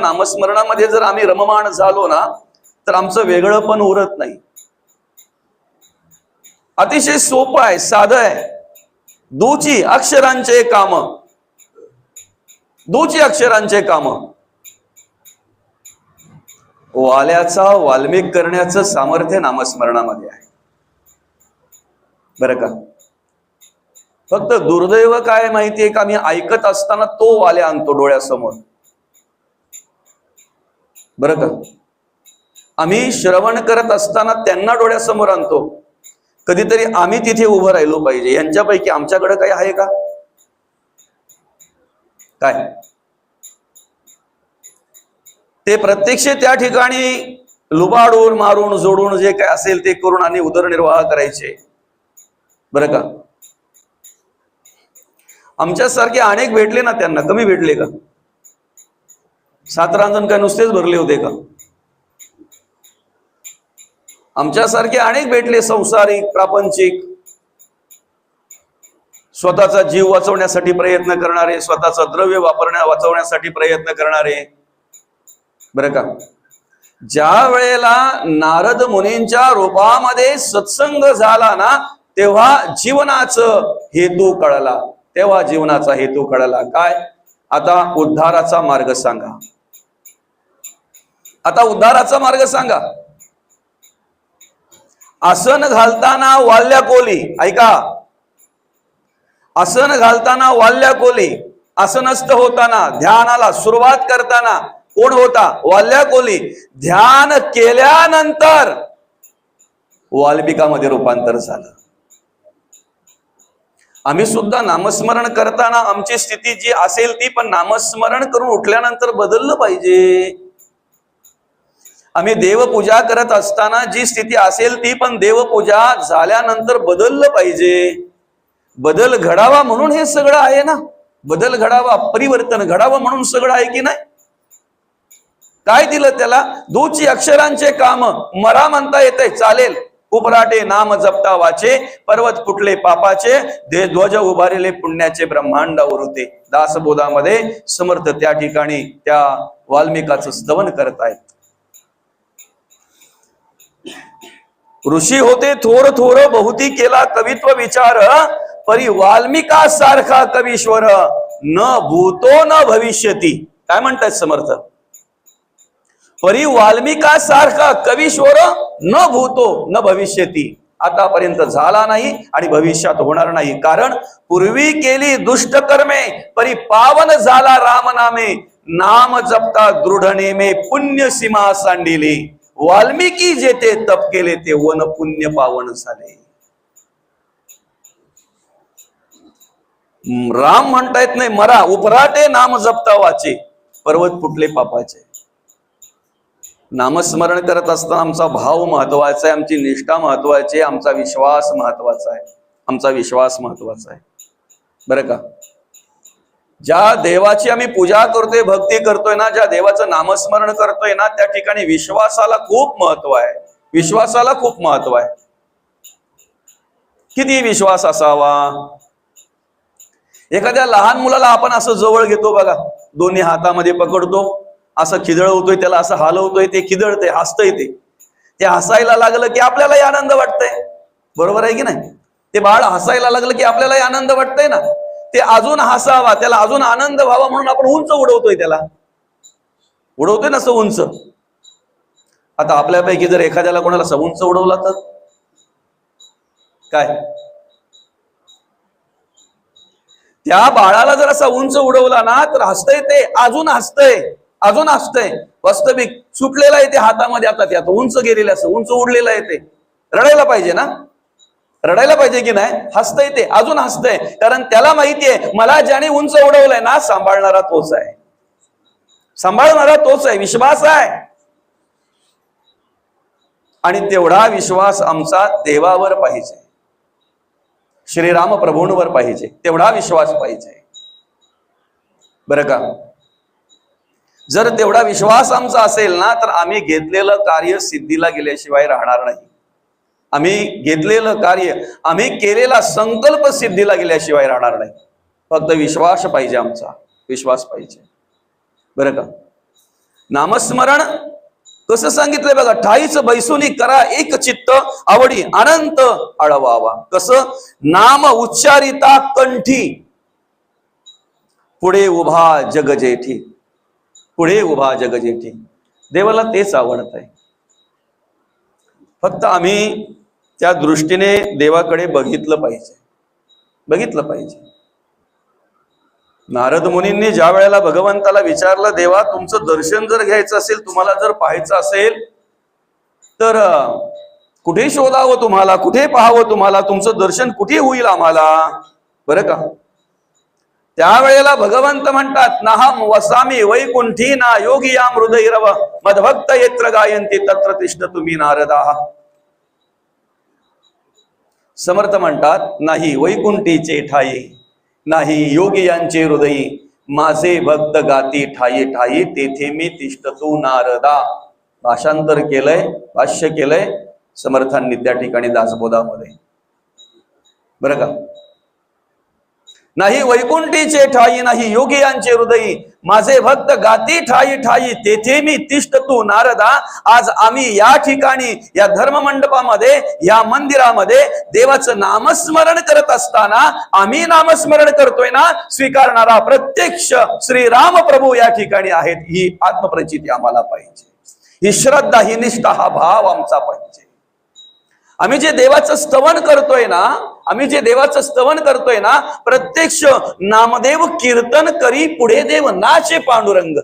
नामस्मरणामध्ये जर आम्ही रममाण झालो ना, तर आमचं वेगळं पण उरत नाही. अतिशय सोपं आहे, साधं आहे. दूची अक्षरांचे काम, दूची अक्षरांचे काम. वाल्याचा वाल्मिक करण्याचं सामर्थ्य नामस्मरणामध्ये आहे, बरं का. फक्त दुर्दैव काय माहितीये का, मी ऐकत असताना तो वाल्या आणतो डोळ्यासमोर, बरं का. आम्ही श्रवण करत असताना त्यांना डोळ्यासमोर आणतो. कधीतरी आम्ही तिथे उभं राहिलो पाहिजे. यांच्यापैकी आमच्याकडे काही आहे का? काय ते प्रत्यक्ष त्या ठिकाणी लुबाडून मारून जोडून जे काय असेल ते करून आणि उदरनिर्वाह करायचे, बरं का. आमच्यासारखे अनेक भेटले ना त्यांना, कमी भेटले का? 7 रांजण काय नुसतेच भरले होते का? आमच्यासारखे अनेक भेटले, संसारिक, प्रापंचिक, स्वतःचा जीव वाचवण्यासाठी प्रयत्न करणारे, स्वतःचा द्रव्य वाचवण्यासाठी प्रयत्न करणारे, बरं का. ज्या वेळेला नारद मुनींच्या रूपामध्ये सत्संग झाला ना, तेव्हा जीवनाचं हेतू कळला, तेव्हा जीवनाचा हेतू कळला. काय? आता उद्धाराचा मार्ग सांगा, आता उद्धाराचा मार्ग सांगा. आसन घालताना वाल्या कोली, ऐका, आसन घालताना वाल्या कोली, आसनस्थ होताना, ध्यानाला सुरुवात करताना कोण होता? वाल्या कोली. ध्यान केल्यानंतर वाल्मिकामध्ये रूपांतर झालं. आम्ही सुद्धा नामस्मरण करताना आमची स्थिती जी असेल ती, पण नामस्मरण करून उठल्यानंतर बदललं पाहिजे. आम्ही देवपूजा करत असताना जी स्थिती असेल ती, पण देवपूजा झाल्यानंतर बदललं पाहिजे. बदल घडावा म्हणून हे सगळं आहे ना, बदल घडावा, परिवर्तन घडावं म्हणून सगळं आहे की नाही. काय दिलं त्याला? दूची अक्षरांचे काम. मरा म्हणता येते, चालेल. उपराटे नाम जपता वाचे, पर्वत फुटले पापाचे, दे ध्वज उभारले पुण्याचे, ब्रह्मांड उरुते. दासबोधामध्ये समर्थ त्या ठिकाणी त्या वाल्मिकाचं स्तवन करतायत. ऋषी होते थोर थोर, बहुती केला कवित्व विचार, परी वाल्मिका सारखा कवीश्वर, न भूतो न भविष्यती. काय म्हणतात समर्थ? परी वाल्मिका सारखा कवीश्वर न भूतो न भविष्यती. आतापर्यंत झाला नाही आणि भविष्यात होणार नाही. कारण पूर्वी केली दुष्ट कर्मे, परी पावन झाला राम नामे, नाम जपता दृढ नेमे, पुण्य सीमा सांडिली. वाल्मिकी जेथे तप केले ते वन पुण्य पावन झाले. राम म्हणता येत नाही, मरा. उपराटे नाम जपता वाचे, पर्वत फुटले पापाचे. नामस्मरण करत असताना आमचा भाव महत्वाचा आहे, आमची निष्ठा महत्वाची आहे, आमचा विश्वास महत्वाचा आहे, आमचा विश्वास महत्वाचा आहे, बरं का. ज्या देवाची आम्ही पूजा करतोय, भक्ती करतोय ना, ज्या देवाचं नामस्मरण करतोय ना, त्या ठिकाणी विश्वासाला खूप महत्व आहे, विश्वासाला खूप महत्व आहे. किती विश्वास असावा? एखाद्या लहान मुलाला आपण असं जवळ घेतो बघा, दोन्ही हातामध्ये पकडतो, असं खिदळवतोय त्याला, असं हलवतोय, ते खिदळते, हसतंय. ते हसायला लागलं की आपल्यालाही आनंद वाटतंय, बरोबर आहे की नाही. ते बाळ हसायला लागलं की आपल्यालाही आनंद वाटतंय ना. ते अजून हसावा, त्याला अजून आनंद व्हावा म्हणून आपण उंच उडवतोय, त्याला उडवतोय ना असं उंच. आता आपल्यापैकी जर एखाद्याला कोणाला असं उंच उडवला तर काय? त्या बाळाला जर असा उंच उडवला ना तर हसतंय, ते अजून हसतंय, अजून हसतंय. वास्तविक सुटलेला आहे ते हातामध्ये, आता ते आता उंच गेलेलं, असं उंच उडलेलं आहे, ते रडायला पाहिजे ना, रडायला पाहिजे की नाही. हसतंय, ते अजून हसतंय, कारण त्याला माहितीये मला ज्याने उंच उडवलंय ना, सांभाळणारा तोच आहे, सांभाळणारा तोच आहे, विश्वास आहे. आणि तेवढा विश्वास आमचा देवावर पाहिजे, श्रीराम प्रभूंवर पाहिजे, तेवढा विश्वास पाहिजे, बरं का. जर तेवढा विश्वास आमचा असेल ना, तर आम्ही घेतलेलं कार्य सिद्धीला गेल्याशिवाय राहणार नाही. आम्ही घेतलेलं कार्य, आम्ही केलेला संकल्प सिद्धीला गेल्याशिवाय राहणार नाही. फक्त विश्वास पाहिजे, आमचा विश्वास पाहिजे, बरं का. नामस्मरण कसं सांगितलंय बघा, ठाईच बैसुनी करा एक चित्त, आवडी अनंत आळवावा. कसं? नाम उच्चारिता कंठी, पुढे उभा जग जेठी, पुढे उभा जग जेठी. देवाला तेच आवडत आहे. फक्त आम्ही त्या दृष्टीने देवाकडे बघितलं पाहिजे, बघितलं पाहिजे. नारद मुनींनी ज्या वेळेला भगवंताला विचारलं, देवा तुमचं दर्शन जर घ्यायचं असेल, तुम्हाला जर पाहायचं असेल तर कुठे शोधावं तुम्हाला, कुठे पाहावं तुम्हाला, तुमचं दर्शन कुठे होईल आम्हाला, बरं का? त्यावेळेला भगवंत म्हणतात, नाहम वसामी वैकुंठी ना योगी या हृदयरव मदभक्त यत्र गायन्ति तत्र तिष्ठतु मी नारदाः. समर्थ म्हणतात, नाही वैकुंठीचे ठाई, नाही योगी यांचे हृदयी, माझे भक्त गाती ठाई ठाई, तेथे मी तिष्ठतु नारदा. भाषांतर केलंय, भाष्य केलंय समर्थांनी त्या ठिकाणी दासबोधामध्ये, बरं का? नाही वैकुंठीचे ठाई, नाही योगी यांचे हृदयी, माझे भक्त गाती ठाई ठाई, तेथे मी तिष्ठतु नारदा. आज आम्ही या ठिकाणी या धर्म मंडपामध्ये, या मंदिरामध्ये देवाचं नामस्मरण करत असताना आम्ही नामस्मरण करतोय ना, स्वीकारणारा प्रत्यक्ष श्रीराम प्रभू या ठिकाणी आहेत. ही आत्मप्रचिती आम्हाला पाहिजे, ही श्रद्धा, ही निष्ठा, हा भाव आमचा पाहिजे. आम्ही जे देवाचं स्तवन करतोय ना, आम्ही जे देवाचं स्तवन करतोय ना, प्रत्यक्ष नामदेव कीर्तन करी पुढे देव नाचे पांडुरंग.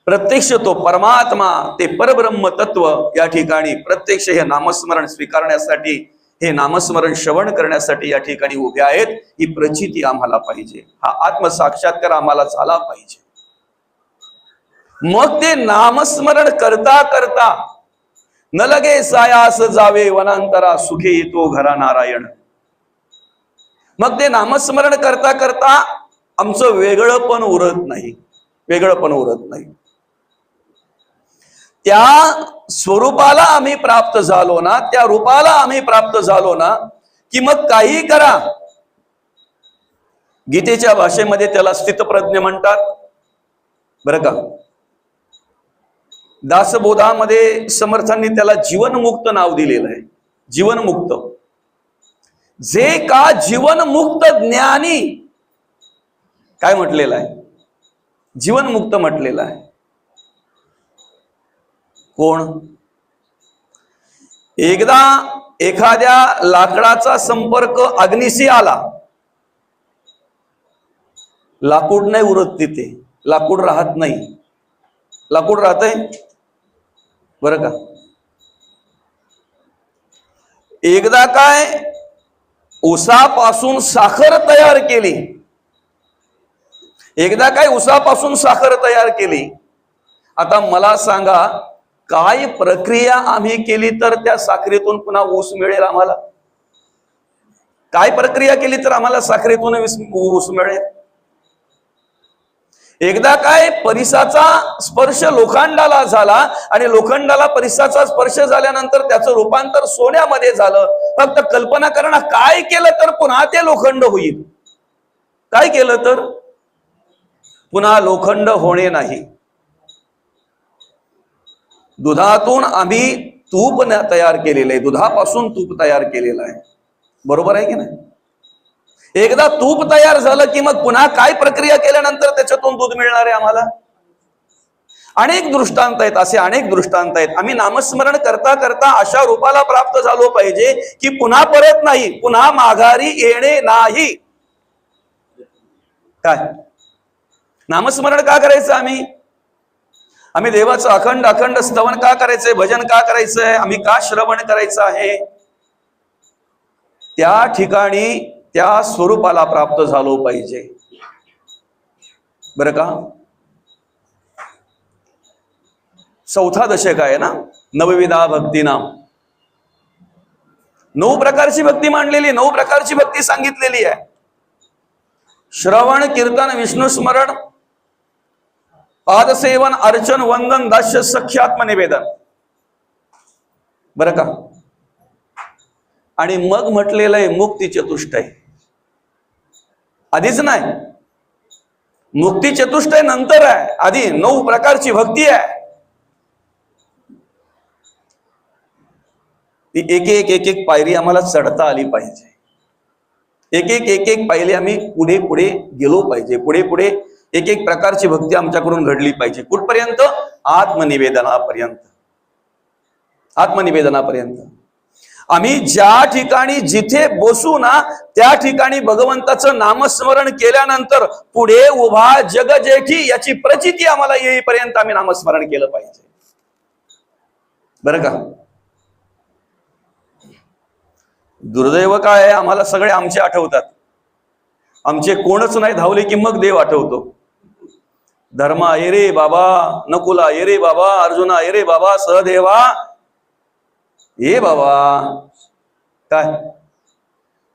प्रत्यक्ष तो परमात्मा, ते परब्रह्म तत्व या ठिकाणी प्रत्यक्ष हे नामस्मरण स्वीकारण्यासाठी, हे नामस्मरण श्रवण करण्यासाठी या ठिकाणी उभे आहेत. ही प्रचिती आम्हाला पाहिजे, हा आत्मसाक्षात्कार आम्हाला झाला पाहिजे. मग ते नामस्मरण करता करता न लगे सायास जावे वनांतरा, सुखे येतो घरा नारायण. मग ते नामस्मरण करता करता आमचं वेगळं पण उरत नाही, वेगळं पण उरत नाही. त्या स्वरूपाला आम्ही प्राप्त झालो ना, त्या रूपाला आम्ही प्राप्त झालो ना, की मग काही करा. गीतेच्या भाषेमध्ये त्याला स्थितप्रज्ञ म्हणतात, बरं का? दासबोधामध्ये समर्थांनी त्याला जीवनमुक्त नाव दिलेलं आहे. जीवनमुक्त, जे का जीवनमुक्त ज्ञानी, काय म्हटलेलं आहे? जीवनमुक्त म्हटलेलं आहे. कोण? एकदा एखाद्या लाकडाचा संपर्क अग्नीशी आला, लाकूड नाही उरत तिथे, लाकूड राहत नाही. लाकूड राहतंय, बरं का? एकदा काय उसापासून साखर तयार केली, एकदा काय उसापासून साखर तयार केली. आता मला सांगा, काय प्रक्रिया आम्ही केली तर त्या साखरेतून पुन्हा ऊस मिळेल आम्हाला? काय प्रक्रिया केली तर आम्हाला साखरेतून ऊस मिळेल? एकदा काय परिसाचा स्पर्श लोखंडाला झाला आणि लोखंडाला परिसाचा स्पर्श झाल्यानंतर त्याचं रूपांतर सोन्यामध्ये झालं. फक्त कल्पना करणं, काय केलं तर पुन्हा ते लोखंड होईल? काय केलं तर पुन्हा लोखंड होणे नाही. दुधातून आम्ही तूप तयार केलेलं आहे, दुधापासून तूप तयार केलेलं आहे, बरोबर आहे की नाही? एकदा तूप तयार झालं की मग पुन्हा काय प्रक्रिया केल्यानंतर त्याच्यातून दूध मिळणार आहे आम्हाला? अनेक दृष्टांत आहेत, असे अनेक दृष्टांत आहेत. आम्ही नामस्मरण करता करता अशा रूपाला प्राप्त झालो पाहिजे की पुन्हा परत नाही, पुन्हा माघारी येणे नाही. काय नामस्मरण का करायचं? आम्ही देवाचं अखंड अखंड स्तवन का करायचंय? भजन का करायचंय? आम्ही का श्रवण करायचं आहे? त्या ठिकाणी त्या स्वरूपाला प्राप्त झालो पाहिजे, बरं का? चौथा दशक आहे ना, नवविधा भक्ती नाम. 9 प्रकारची भक्ती मांडलेली, 9 प्रकारची भक्ती सांगितलेली आहे. श्रवण, कीर्तन, विष्णू स्मरण, पादसेवन, अर्चन, वंदन, दास्य, सख्यात्म निवेदन, बरं का? आणि मग म्हटलेलं आहे मुक्ती चतुष्टय. आधीच नाही, मुक्ती चतुष्टय नंतर आहे, आधी 9 प्रकारची भक्ती आहे. ती एक एक पायरी आम्हाला चढता आली पाहिजे. एक एक पायरी आम्ही पुढे पुढे गेलो पाहिजे. पुढे पुढे एक प्रकारची भक्ती आमच्याकडून घडली पाहिजे. कुठपर्यंत? आत्मनिवेदनापर्यंत. आत्मनिवेदनापर्यंत. आम्ही ज्या ठिकाणी जिथे बसू ना त्या ठिकाणी भगवंताचं नामस्मरण केल्यानंतर पुढे उभा जग जेठी याची प्रचिती आम्हाला येईपर्यंत आम्ही नामस्मरण केलं पाहिजे. बरं का? दुर्दैव काय आहे, आम्हाला सगळे आमचे आठवतात. आमचे कोणच नाही धावले की मग देव आठवतो. धर्मा ये रे बाबा, नकुला ये रे बाबा, अर्जुना ये रे बाबा, सहदेवा ये बाबा. काय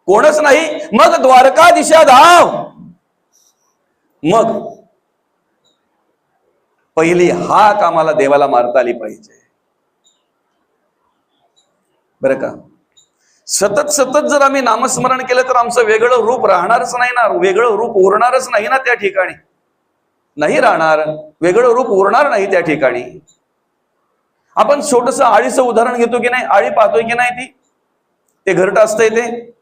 कोणच नाही. मग द्वारका दिशा धाव. मग पहिली हाक आम्हाला देवाला मारता आली पाहिजे. बरं का? सतत सतत जर आम्ही नामस्मरण केलं तर आमचं वेगळं रूप राहणारच नाही ना. वेगळं रूप उरणारच नाही ना त्या ठिकाणी. नाही राहणार, वेगळं रूप उरणार नाही त्या ठिकाणी. आपण छोटस आळीचं उदाहरण घेतो की नाही? आळी पाहतोय की नाही? ते घरटं असतंय, ते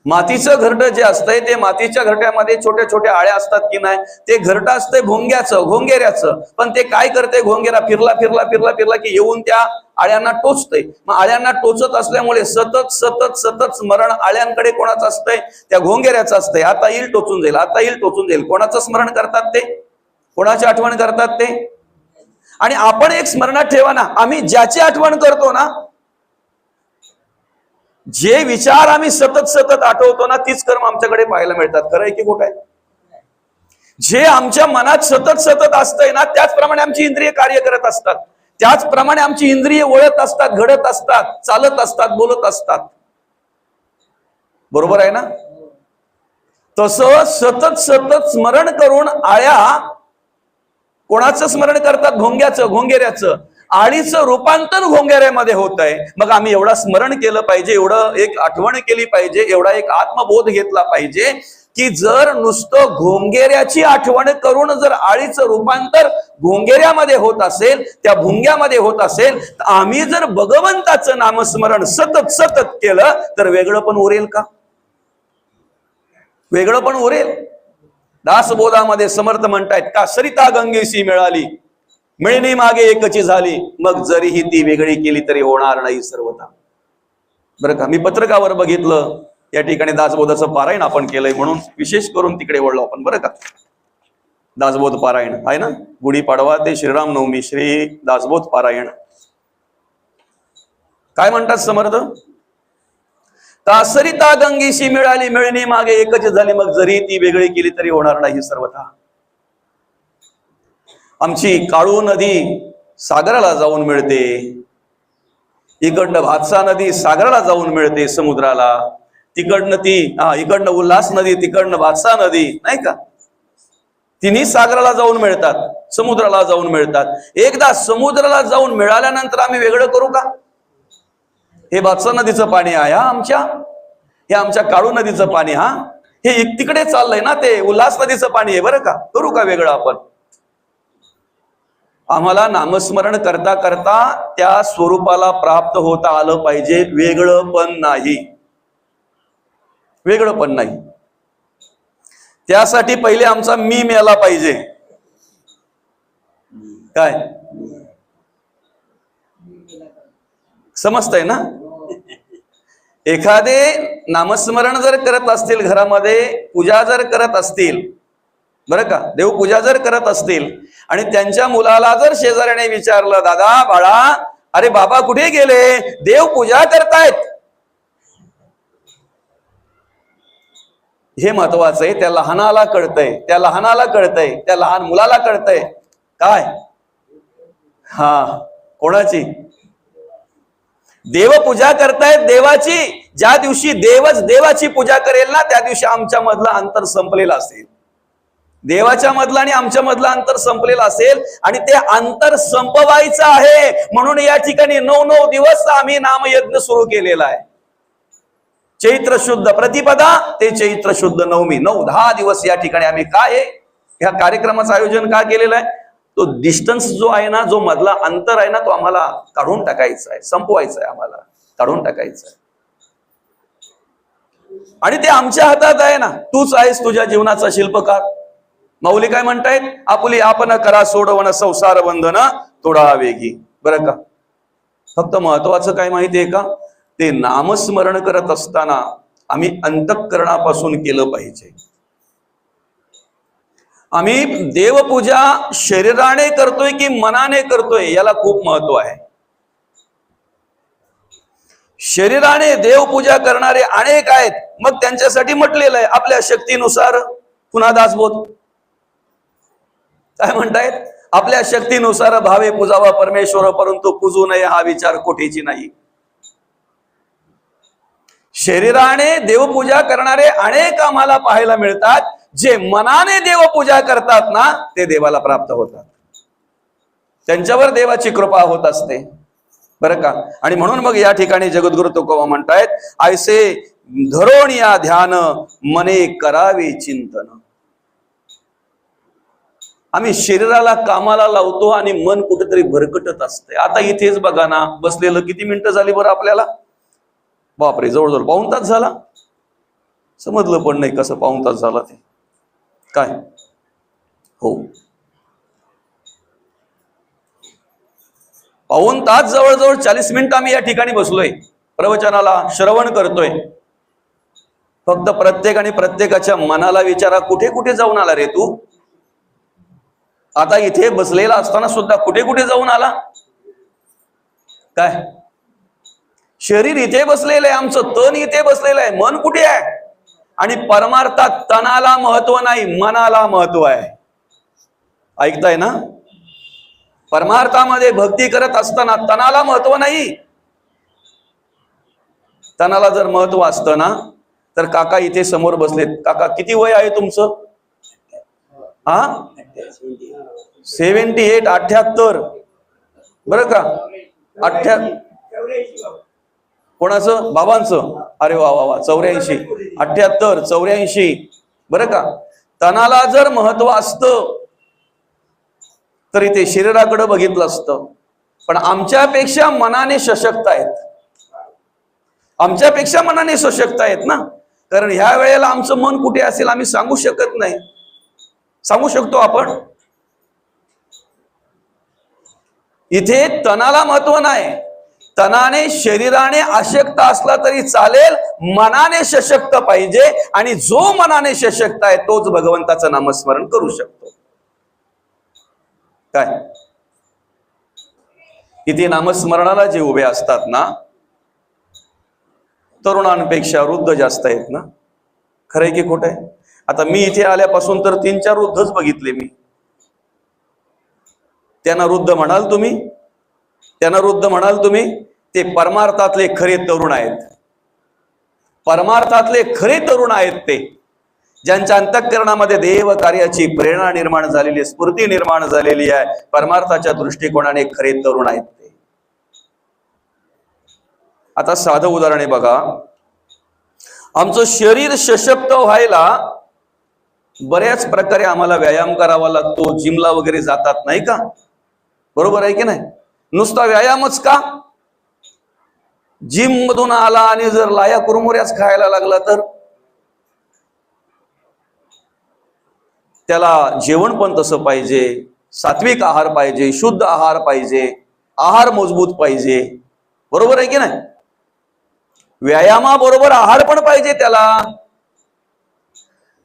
मातीचं घरटं जे असतंय, ते मातीच्या घरट्यामध्ये छोट्या छोट्या आळ्या असतात की नाही? ते घरटं असतंय भोंग्याचं, घोंगेऱ्याचं. पण ते काय करते? घोंगेरा फिरला फिरला फिरला फिरला की येऊन त्या आळ्यांना टोचतंय. मग आळ्यांना टोचत असल्यामुळे सतत सतत सतत स्मरण आळ्यांकडे कोणाचं असतंय? त्या घोंगेऱ्याचं असतंय. आता येईल टोचून जाईल, आता येईल टोचून जाईल. कोणाचं स्मरण करतात ते? कोणाची आठवण करतात ते? आणि आपण एक स्मरणात ठेवा ना, आम्ही ज्याची आठवण करतो ना, जे विचार आम्ही सतत सतत आठवतो ना, तीच कर्म आमच्याकडे पाहायला मिळतात. खरं आहे की खोटं आहे? जे आमच्या मनात सतत सतत असतंय ना, त्याचप्रमाणे आमची इंद्रिय कार्य करत असतात. त्याचप्रमाणे आमची इंद्रिय वळत असतात, घडत असतात, चालत असतात, बोलत असतात. बरोबर आहे ना? तसं सतत सतत स्मरण करून आळ्या कोणाचं स्मरण करतात? भोंग्याचं, घोंगेऱ्याचं. आळीचं रूपांतर घोंगेऱ्यामध्ये होत आहे. मग आम्ही एवढं स्मरण केलं पाहिजे, एवढं एक आठवण केली पाहिजे, एवढा एक आत्मबोध घेतला पाहिजे की जर नुसतं घोंगेऱ्याची आठवण करून जर आळीचं रूपांतर घोंगेऱ्यामध्ये होत असेल, त्या भुंग्यामध्ये होत असेल, तर आम्ही जर भगवंताचं नामस्मरण सतत सतत केलं तर वेगळं पण उरेल का? वेगळं पण उरेल. दासबोधामध्ये समर्थ म्हणतायत का सरिता गंगेशी मिळाली, मिळणी मागे एकची झाली, मग जरीही ती वेगळी केली तरी होणार नाही सर्वथा. बरं का? मी पत्रकावर बघितलं, या ठिकाणी दासबोधाचं पारायण आपण केलंय म्हणून विशेष करून तिकडे वळलो आपण. बरं का? दासबोध पारायण आहे ना, गुढीपाडवा ते श्रीराम नवमी, श्री दासबोध पारायण. काय म्हणतात समर्थ? सरिता गंगेशी मिळाली, मिळणी मागे एकच झाली, मग जरी ती वेगळी केली तरी होणार नाही सर्वथा. आमची काळू नदी सागराला जाऊन मिळते, इकडनं भातसा नदी सागराला जाऊन मिळते समुद्राला, तिकडनं इकडनं उल्हास नदी, तिकडनं भातसा नदी, नाही का? तिन्ही सागराला जाऊन मिळतात, समुद्राला जाऊन मिळतात. एकदा समुद्राला जाऊन मिळाल्यानंतर आम्ही वेगळं करू का? हे भातसा नदीचं पाणी आहे हा आमच्या, हे आमच्या काळू नदीचं पाणी, हा हे तिकडे चाललंय ना, ते उल्हास नदीचं पाणी आहे. बरं का? करू का वेगळं आपण? आम्हाला नामस्मरण करता करता त्या स्वरूपाला प्राप्त होता आलं पाहिजे, वेगळं पण नाही. वेगळं पण नाही. त्यासाठी पहिले आमचा मी मेला पाहिजे. काय समजतंय ना? एखादे नामस्मरण जर करत असतील, घरामध्ये पूजा जर करत असतील, बरं का, देवपूजा जर करत असतील आणि त्यांच्या मुलाला जर शेजाऱ्याने विचारलं, दादा बाळा, अरे बाबा कुठे गेले? देवपूजा करतायत. हे महत्वाचं आहे. त्या लहानाला कळतंय, त्या लहानाला कळतंय, त्या लहान मुलाला कळतंय. काय? हा, कोणाची? देवपूजा करतायत देवाची. ज्या दिवशी देवच देवाची पूजा करेल ना, त्या दिवशी आमच्या मधलं अंतर संपलेलं असेल. देवाच्या मधलं आणि आमच्या मधलं अंतर संपलेलं असेल आणि ते अंतर संपवायचं आहे म्हणून या ठिकाणी 9 दिवस आम्ही नामयज्ञ सुरू केलेला आहे. चैत्र शुद्ध प्रतिपदा ते चैत्र शुद्ध नवमी, 9-10 दिवस या ठिकाणी आम्ही काय ह्या कार्यक्रमाचं आयोजन का केलेलं आहे? तो डिस्टन्स जो आहे ना, जो मधला अंतर आहे ना, तो आम्हाला काढून टाकायचा आहे, संपवायचा आहे, आम्हाला काढून टाकायचं आहे. आणि ते आमच्या हातात आहे ना. तूच आहेस तुझ्या जीवनाचा शिल्पकार. माऊली काय म्हणतायत? आपुली आपण करा सोडवण संसार बंधन तोडा वेगी. बरं का, फक्त महत्वाचं काय माहितीये का? ते नामस्मरण करत असताना आम्ही अंतःकरणापासून केलं पाहिजे. आम्ही देवपूजा शरीराने करतोय की मनाने करतोय याला खूप महत्व आहे. शरीराने देवपूजा करणारे अनेक आहेत, मग त्यांच्यासाठी म्हटलेलं आहे आपल्या शक्तीनुसार. पुन्हा दासबोध काय म्हणतायत? आपल्या शक्तीनुसार भावे पूजावा परमेश्वर, परंतु पूजू नये हा विचार कोठेची नाही. शरीराने देवपूजा करणारे अनेक आम्हाला पाहायला मिळतात. जे मनाने देवपूजा करतात ना, ते देवाला प्राप्त होतात, त्यांच्यावर देवाची कृपा होत असते. बरं का, आणि म्हणून मग या ठिकाणी जगद्गुरु तुकोबा म्हणतायत, ऐसे धरोणिया ध्यान मने करावे चिंतन. आम्ही शरीराला कामाला लावतो आणि मन कुठेतरी भरकटत असते. आता इथेच बघा ना, बसलेलं किती मिनिटं झाली बरं आपल्याला? बापरे, जवळजवळ पाऊण तास झाला. समजलं पण नाही कसं पाऊण तास झाला ते काय. हो, पाऊण तास, जवळजवळ 40 मिनिटं आम्ही या ठिकाणी बसलोय, प्रवचनाला श्रवण करतोय. फक्त प्रत्येकाच्या मनाला विचारा, कुठे कुठे जाऊन आला रे तू? आता इथे बसलेला असताना सुद्धा कुठे कुठे जाऊन आला? काय शरीर इथे बसलेलं आहे, आमचं तन इथे बसलेलं आहे, मन कुठे आहे? आणि परमार्थात तनाला महत्व नाही, मनाला महत्व आहे. ऐकताय ना? परमार्थामध्ये भक्ती करत असताना तनाला महत्व नाही. तनाला जर महत्व असतं ना, तर काका इथे समोर बसलेत. काका किती वय आहे तुमचं? 78, 78. बरं का, 78. कोणाचं? बाबांचं. अरे वा वा वा, 84, 78, 84. बरं का, तनाला जर महत्व असतं तर इथे शरीराकडे बघितलं असतं. पण आमच्यापेक्षा मनाने सशक्त आहेत, आमच्यापेक्षा मनाने सशक्त आहेत ना. कारण ह्या वेळेला आमचं मन कुठे असेल आम्ही सांगू शकत नाही. सांगू शकतो आपण? इथे तनाला महत्व नाही. तनाने शरीराने अशक्त असला तरी चालेल, मनाने सशक्त पाहिजे. आणि जो मनाने सशक्त आहे तोच भगवंताचं नामस्मरण करू शकतो. काय इथे नामस्मरणाला जे उभे असतात ना, तरुणांपेक्षा वृद्ध जास्त आहेत ना. खरंय की खोटं आहे? आता मी इथे आल्यापासून तर 3-4 वृद्धच बघितले मी. त्यांना वृद्ध म्हणाल तुम्ही? त्यांना वृद्ध म्हणाल तुम्ही? ते परमार्थातले खरे तरुण आहेत. परमार्थातले खरे तरुण आहेत ते, ज्यांच्या अंतःकरणामध्ये देव कार्याची प्रेरणा निर्माण झालेली, स्फूर्ती निर्माण झालेली आहे. परमार्थाच्या दृष्टिकोनाने खरे तरुण आहेत ते. आता साधं उदाहरण आहे बघा. आमचं शरीर सशक्त व्हायला बऱ्याच प्रकारे आम्हाला व्यायाम करावा लागतो. जिमला वगैरे जातात नाही का? बरोबर आहे की नाही? नुसता व्यायामच का? जिम मधून आला आणि जर लाया कुरमुऱ्याच खायला लागला तर त्याला जेवण पण तसं पाहिजे, सात्विक आहार पाहिजे, शुद्ध आहार पाहिजे, आहार मजबूत पाहिजे. बरोबर आहे की नाही? व्यायामाबरोबर आहार पण पाहिजे त्याला.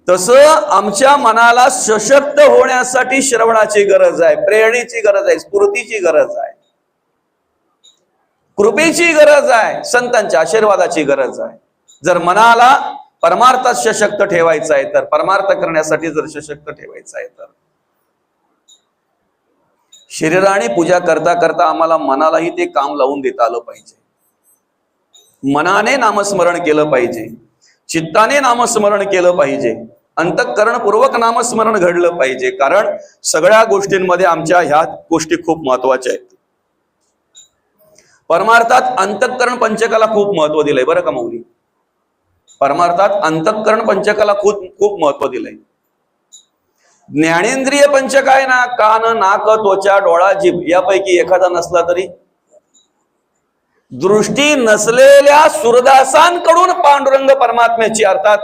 तसं आमच्या मनाला सशक्त होण्यासाठी श्रवणाची गरज आहे, प्रेरणेची गरज आहे, स्फूर्तीची गरज आहे, कृपेची गरज आहे, संतांच्या आशीर्वादाची गरज आहे. जर मनाला परमार्थात सशक्त ठेवायचं आहे तर, परमार्थ करण्यासाठी जर सशक्त ठेवायचं आहे तर, शरीराने पूजा करता करता आम्हाला मनालाही ते काम लावून देता आलं पाहिजे. मनाने नामस्मरण केलं पाहिजे, चित्ताने नामस्मरण केलं पाहिजे, अंतःकरणपूर्वक नामस्मरण घडलं पाहिजे. कारण सगळ्या गोष्टींमध्ये आमच्या ह्या गोष्टी खूप महत्वाच्या आहेत. परमार्थात अंतःकरण पंचकाला खूप महत्व दिलंय बरं का माऊली. परमार्थात अंतःकरण पंचकाला खूप खूप महत्व दिलंय. ज्ञानेंद्रिय पंचक आहे ना, कान, नाक, त्वचा, डोळा, जीभ यापैकी एखादा नसला तरी दृष्टी नसलेल्या सुरदासांकडून पांडुरंग परमात्म्याची अर्थात